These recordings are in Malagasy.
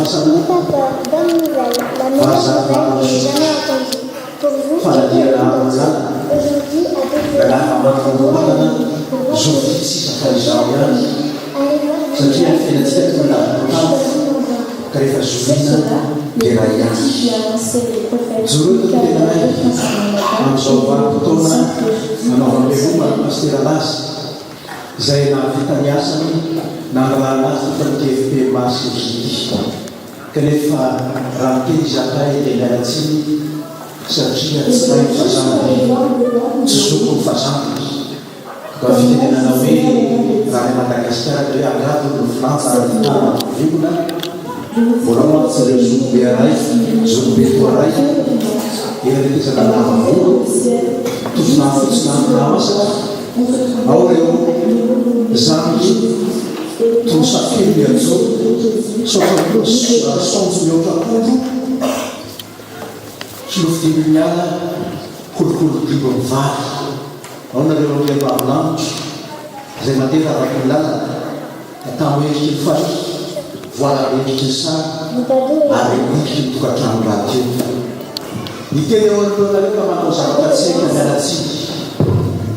N'ayez pas peur, bonne nouvelle. La meilleure nouvelle que j'ai jamais entendue. Pour vous et pour le monde entier. Aujourd'hui, à Bethléem, allez voir satria fiainantsika ka rehefa zoina dia raha ihany joroto tena hay amin'izao vanim-potoana anaovan'Andriamanitra pastera lazy izay nahavita ny asany nangalana azy fankefi-pe masy ity kanefa raha teny zakay dia mialatsiny satria tsy ray fazanany tsy zoko ny fazanany ka fitenenana hoe raha ny Madagasikara hoe agado ny Frantsa aritana viola mbola moatsy ireo zokobe aray zokobe toa ray eratezana lavavolo tofona fotsina namasa ao reo zangy tosafily miajo sonjo mihoatra kodo kilofidimy miala kolokolo dimo mivary ao nareo amiabavilanitro izay matera rakolala atao endriky ny fary voala endriky ny sary ary endriky ny tokantrano radio ny teny eo alohanareo manao zavatra tsaika mialatsiny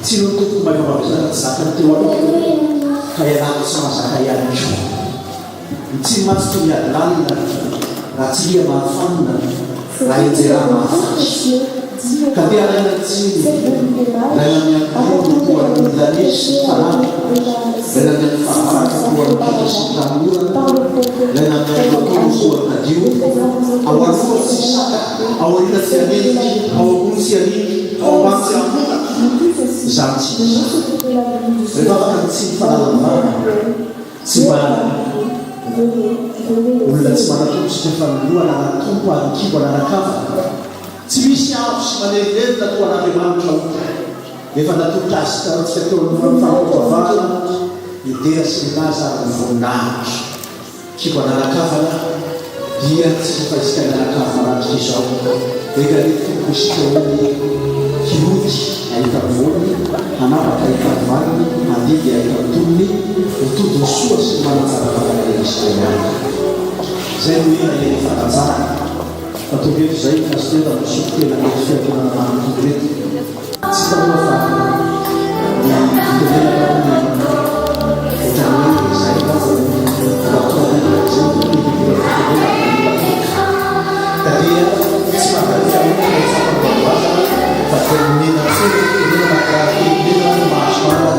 tsy no toko mahavavisana tsy zakany teo aloha ka ialana tsy mahazaka ihany ko tsy matsy toy miady lalina raha tsy lia mahafanina raha enjeraha mahafatsy ka dia alaina tsiny laina miankono koan'ny lanesy fanamy laina mian'ny faharaka koan'ny patra sy tanora laina miankono koan'ny kadio ao aloha tsy saka ao arina tsy anenty ao ambony tsy aniny ao ambany tsy ambona zany tsy rehefa afaka ny tsy fanalavana tsy mana olona tsy manatompo sy nefa milohana anatompo anykivo ananakava tsy misy afo sy manerinery natoa an'Andriamanitra efa natolotra azy tarantsika teo amin'ny fampivavahana idera sy milaza ary ny voninahitra kivo ananakavana dia tsy efa isika ananakava manatrika izao eka ny tompo isika hoe kiloty ahita vony anapaka ahita valiny andidy ahita tonony mitodiny soa sy mananjara vatana isika ihany zay no ina eny fananjara fatobety zay pastera misoko tena mety fiatonana manotoreto tsy taloha fa fitenenaka ohatrany hoe zay atoanena zay kadia tsy mahagafiamoa fampambavazana fa tenonena tsena tenena makaratenena mahasoana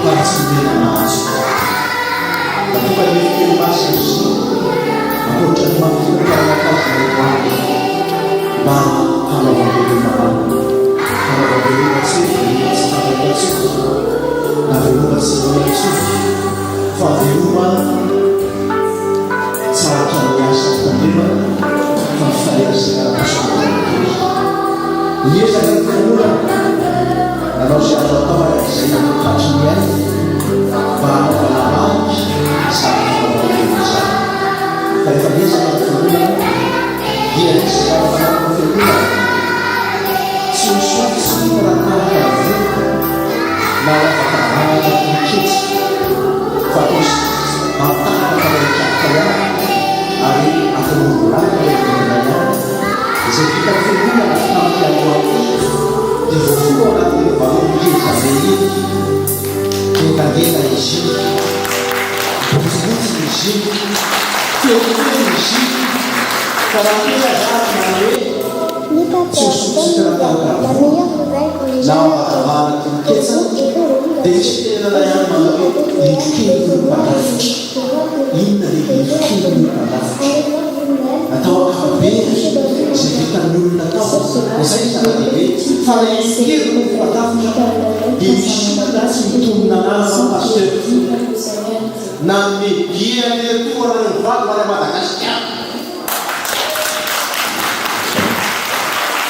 paratsynena mahazo atoka ny teny masy izy akoatrany mampifanakazy mba hanaovambelona hanaovambelona tsefy tsy fantatsy naveloma tsy vonatsofy fa veloma tsaratra miasa tandremana fa mifanerasynarapasoa niezaka nytanora nanao sy azo atao izay natokatry ny ainy mba hanaovanamanky sady fanaovambelona zany fa efa niezaka nytanora dia nisy fanaovambelona tsy misoty sy mirahatahaka voka na afaka miketsy fa tosy mampitahaka rehetraka ihany ary afan'ololana rehetrana ihany izay vita fiolona tampianoako dia voafolo anatin'ny valomikeza zay entangena izy botsibotsy izy keokely izy ka raha tena zany mana hoe N'aie pas peur, bonne nouvelle. La meilleure nouvelle qu'on ait jamais entendue. Pour vous et pour le monde entier. dia tsy tena ihany manao hoe indrokely ny mpanafitra inona le indrokely ny mpanafitra atao akabe zay vitan'ny olona tao izay zava-dehibe fa indrokely ny mpanafitra dia misy tsy mitomina anazy pasteur na media neritoana ny valy mana Madagasikara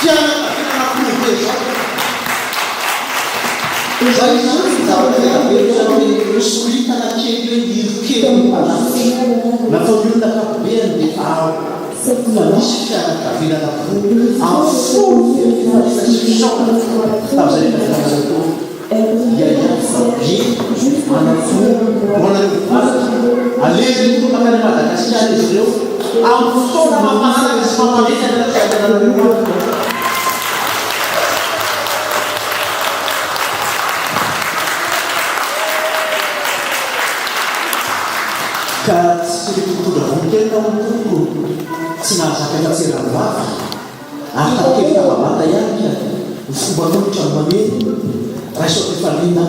tiana tena nakobe zao zay zany zavatra solitana kely hoe irokely ny mpanafitra natao ny olona akapobeany dia fa misy fianakavinana ko amin'ny folo fifanifasifisaona tam'izay fahazato iaia fa be anafo manareo valatra alezy ny makany Madagasikara izy ireo amin'ny fotoana mampalaka sy mampalefana fiadanareo ka tsy mitondra voninkelina motoko tsy nahazaka fatseranivavy ary takefika mabata ihany ka ny fomba nolotra ny mameny raha soatefalina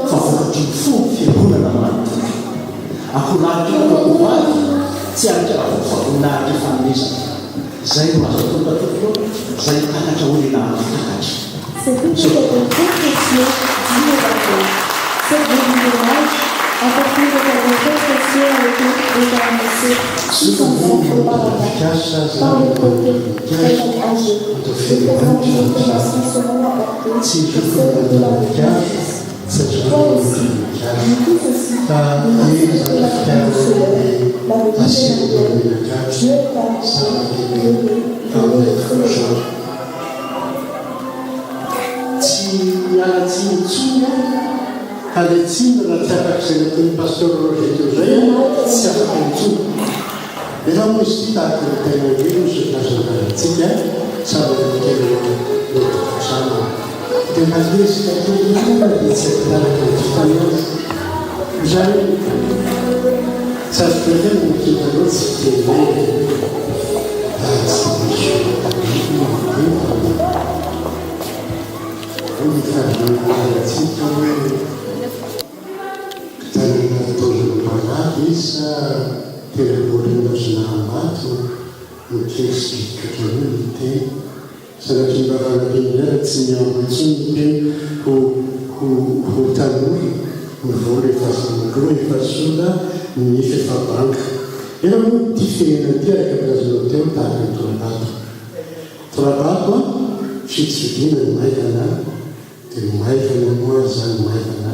fa vokatry ny fo fiangonana manotoka akonaritra kakovavy tsy arika raha vofavoninahitra fanomezana zay no azo tonga toko zay takatra olona takatra. Cette étude est très précieuse d'innovation. Cette délivrage a porté de la réflexion avec les avancées qui sont faites auparavant par le prophète très âgé. Les présentes informations seront apportées pour ceux de la réflexion. Toi aussi, nous tous aussi, nous avons de la réflexion, la réflexion de Dieu t'a donné le choix. Mialatsiny tsony aletsiny raha tsy afak'izay nataony pasteur Roger teo zay tsy afaka intsony efa moa izy tahaka ny tegna hoe misy nazanaratsika savatena lotokosana dia malesika kelina dia tsy ahitaraka nyfitanazy zany tsy azo tena mikita loatsy tena tsy misy tsika hoe tanana tozonymalaky izy sa tenabolinazonahamato mikesikitrany ny teny sanatry mbavanakindra tsy miambotsony teny ho tanora mivola efasoloa efasola misy efabanka ena moa ty fenena ty araka amilazonao teo tahaka ny torabato torabato a fitsidina ny maikana dia maikana moa zany maikana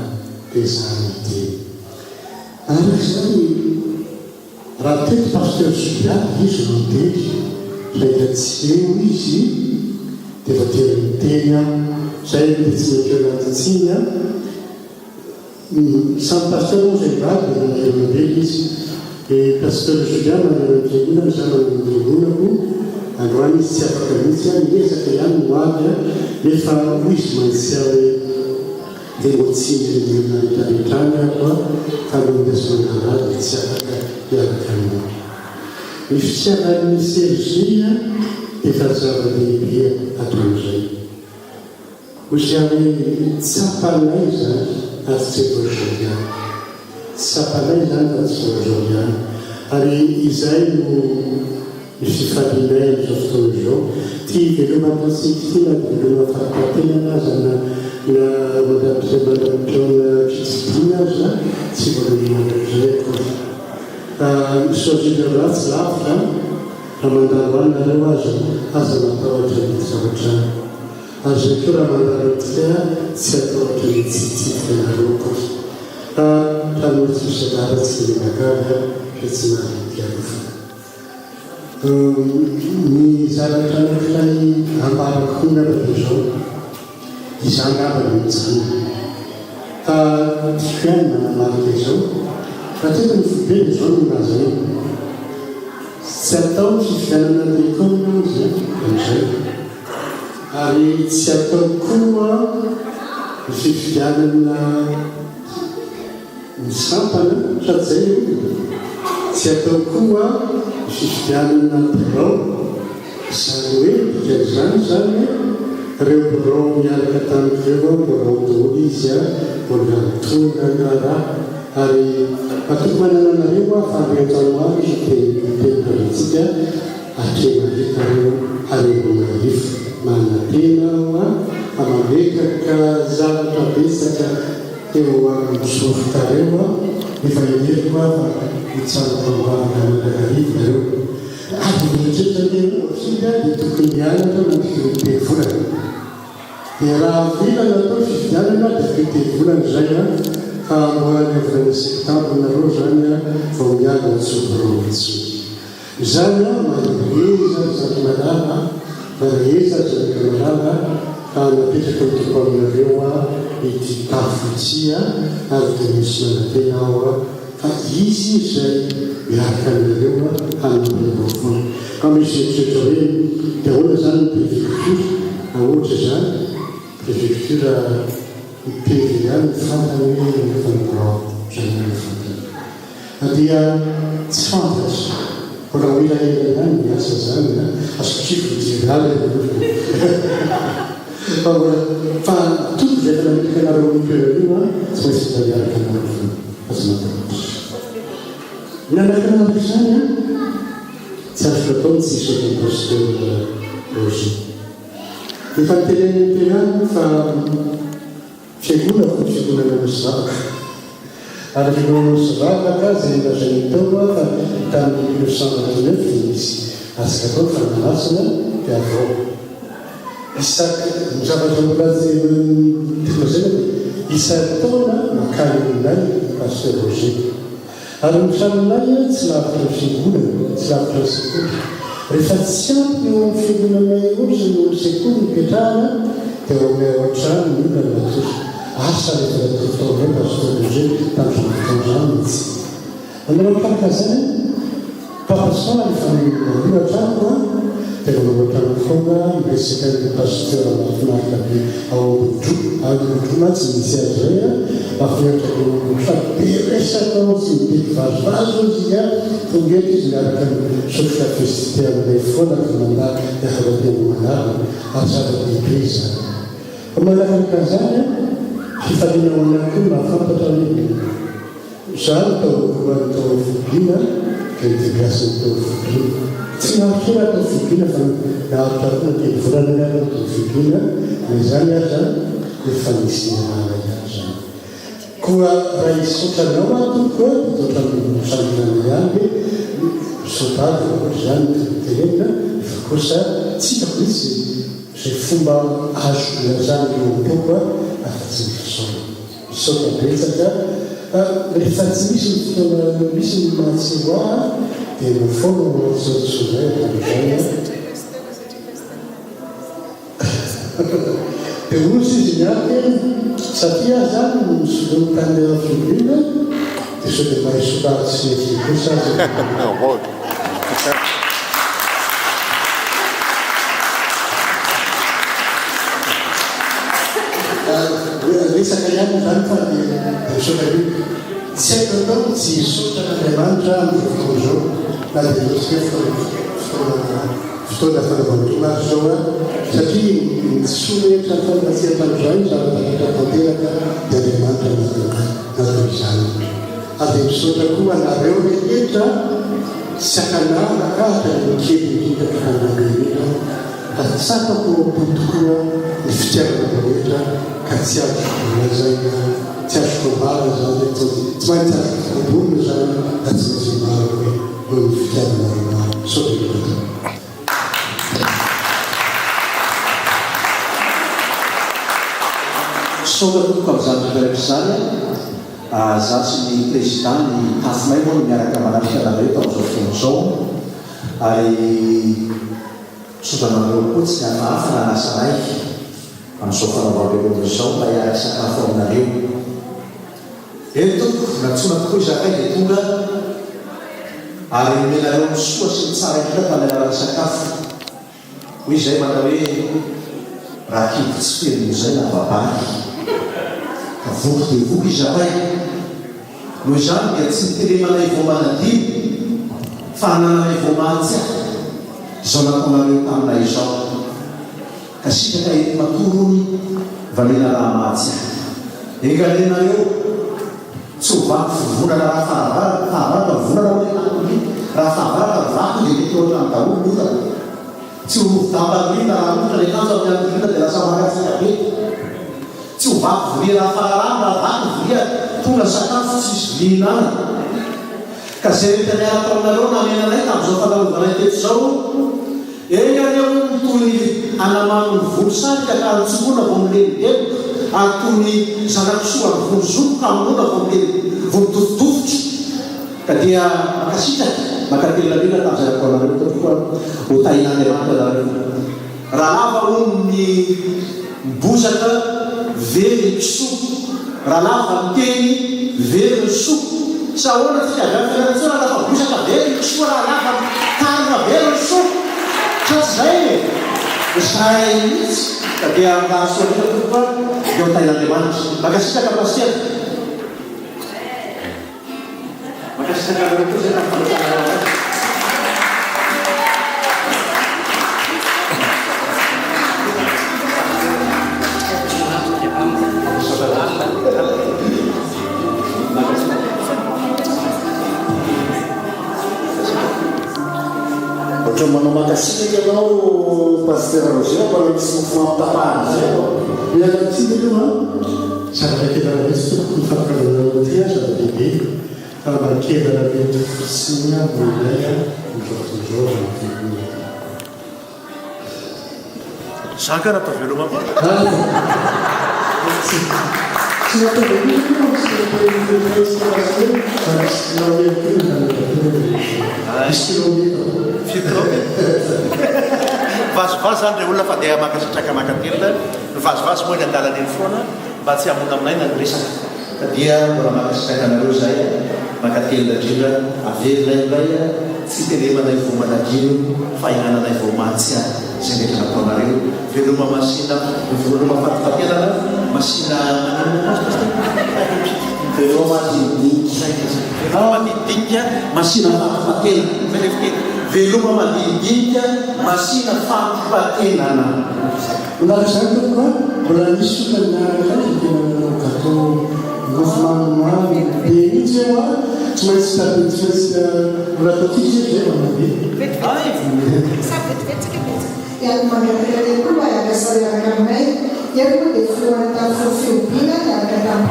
dia zany teny ary zany raha tety pasteur Subiaky izy no teny saika tsy eo izy dia fa teny teny a zay dia tsy mety anatytsiny a samy pasteur moa zay vady dia naeronabely izy dia pasteur Subiaky naneronabelina zany manononako androany izy tsy afaka mihitsy a miezaka ihany no avy a nefa izy mantsy hoe dia mbo tsy rehetrarehetrany ako a ka nondesomanarady tsy afaka hiaraka amina ny fitiavany misy elozia efa zava-dehibe ataon'izay ozy hoe tsapanay zany ary tsy voazoviany tsapanay zany fa tsy voazoviany ary izay no ny fifalinay am'izao fotoana izao ty velomatasika ty na veloma fahatena anazana na mandamizay fitsidina azy a tsy voalomanazay misozina ratsy lavitra raha mandalo anareo azy aza matahotra ny zavatra azy akeo raha mandalo tika tsy atahotra ny tsitsitika nareo koa raha notsy misagara tsy menakavy a tsy mahatiafa ny zavatra anakilay ambarako honaraka zao izangavana mitsana ka tifiany manamarika zao raha tena ny fibeny zao no nazay tsy atao fifianana lekona izy amizay ary tsy atao koa ny fifianana misampana sady zay tsy atao koa ny fifianana birao zany hoe dikan'izany zany reo birao miaraka tamin'ireo birao dolo izy a mbola mitonana raha ary atoko manananareo a fareotanoaro izy tenatsika akenaretareo areonarifo manatena a amamekaka zavatra besaka teo amisofotareo a efa eneriko a fa mitsanapambaraka manakarivareo ary mitretraneosia dia tokony mianatra mandifirote volana dia raha vilana atao fivianana dia fite volana zay a fa moany volana septambre nareo zany a vao miala tsoboromitsy zany a mareheza zany malala mareheza zany malala ka napetraka mitoko aminareo a ity tafotsia ary dia misy manatena ao a fa izy zay miaraka aminareo hanamboafoana ka misy eritretra hoe dia ahoana zany préfecture ohatra zany préfecture PVA fantany hoe fandrao zany fantany dia tsy fantatry mbola mila elany miasa zany asokifo général fa toto zay fanamitikanareo toerana io tsy maintsy miaraka anareo nanakanampy zany tsy azo atao tsy isy imposteur projet efa niteleny tenany fa fiangonana fa fiangonana mosivavaka ary fiangonana mosivavaka zay lazany tao fa tamin'ny 1929 misy asika tao fananasana dia avao isaky zavatra mbola zay teknozena isaky taona makany aminay pasteur Roger ary misaminay tsy lavitra fiangonana tsy lavitra sekoly rehefa tsy ampy eo amin'ny fiangonanay ozy no sekoly mipetrahana dia eo amin'ny ohatrany olona natory asa rehefa taonay pasteur Roger tamin'izany mihitsy anareo karaka zany papasan efa milohatrano dia manao foana miresaka ny pasteur mahafinaritra be ao Ambodro matsy misy azy zay mahafinaritra fa be resaka sy mibiky vazovazo izy tonga eto izy miaraka sofika fesité amin'ilay foana fa mandà iafaratemanara ary zava-dehibe zany fa manakaraka zany fifalinaona koa mahafantatra hoe zany tao fibina intégration tao fibina tsy mahasoa tao fibina fa nahatarona teny volanana tao fibina ma zany aza efa nisy nahalay azy koa raha isotranao atoko totra misanginana ihany hoe misotady ohatra zany telena efa kosa tsy hitako mihitsy zay fomba azo lazany eo am-poko afa-tsy mifisaona misaota betsaka rehefa tsy misy ny fotoana misy ny mahatsiroa dia mifono mahatsotsoazay am'izany dia ozy izy miaky satria zany misolontany fibina dia so dia mahisotady sy ezy kosa resaka ihany zany fa misotra io tsy haiko atao tsy hisotra n'Andriamanitra amin'ny fotoana zao na dia ohatsika fotoana fanaovana-tomazy zao satria tsy soa rehetra fanamasian-tandroay zava-tanatra tanteraka dia Andriamanitra natao izany ary dia misotra koa anareo rehetra sy akanana kahatra ny kely indrindra fanamberetra ary tsapako tokoa ny fitiavana rehetra ka tsy azo lazay tsy azo tombara zany tsy maintsy azo tombonina zany da tsy maintsy maro hoe ny fitiavana sotra soka toko amin'izany toerana zany za sy ny président ny tafinay moa no miaraka manarika anareo tamin'izao fotoana zao ary sotranareo koa tsy hafahafa na nasa raiky amin'izao fanaovam-piangonana zao mba hiaraka sakafo aminareo eto natsona tokoa izakay dia tonga ary menareo misoa sy ny tsara indrindra tamin'ny sakafo hoy izay manao hoe raha kibo tsy feno zay na vabaky ka voky dia voky izakay noho izany dia tsy niteremanay voamanadiny fa hanananay voamantsy zao nataonareo taminay izao ka sitraka ety matorony valena raha matsy engalenareo tsy ho vaky vivonana raha fahavaraka vivonana hoe tampony raha fahavaraka vaky dia mety ohatra amin'ny daholo lota tsy ho dambalina raha ohatra le kanjo amin'ny andrina dia lasa magatsika be tsy ho vaky volia raha faharano raha vaky volia tonga sakafo tsisy vihinana ka zay rehetra ny arataonareo namenanay tamin'izao fanaovanay teto zao enareo toy ny anamano ny volosarika ka antsomona vo milenidelo ary toy ny zanakisoa ny volozoko ka mona vo volodofodofotry ka dia makasitraka makatelalena tamin'izay ataonareo tokoa ho tain'Andriamanitra nareo raha lava ono ny mbozaka very ny kisoa raha lava ny teny very ny soa sahoana tikavyafianarantsoa lafa bosaka very soa raha lafa tarina very soa satsy zay zay mihitsy da dia mahasoa koa eo tain'andriamanitra makasitraka pasiaka makasitraka koa zay nafanatana ohatry manao makasitraka ianao paster Roger mbola misy mofo ampitapahana zay mialatsika io zava-kelana mihitsy tokony mifampikavanana ty zava-dehibe famakelana mety fosiny molay mivaozao zaka raha taveloma tsy vazovazo zany re olona fa dia makasitraka makatelina vazovazo moa ny andalana eny foana mba tsy hamona aminay na nyresaka ka dia mbola makasitraka anareo zay makatelina indrindra averina ilay tsy telemanay vo manadino fa ihananay vo matsy a zay mety nataonareo veloma masina veloma fatipatelana masina veloma madidinika masina fatipatelana veloma madidinika masina fatipatelana Mbola zany tokoa mbola misy sokanaraka tena gâteau mofo mamimamy be mihitsy eo a tsy maintsy tapetsy mbola totiky zay manabe yang mengatakan itu banyak kesalahan kami yang mendefinisikan filosofinya yang akan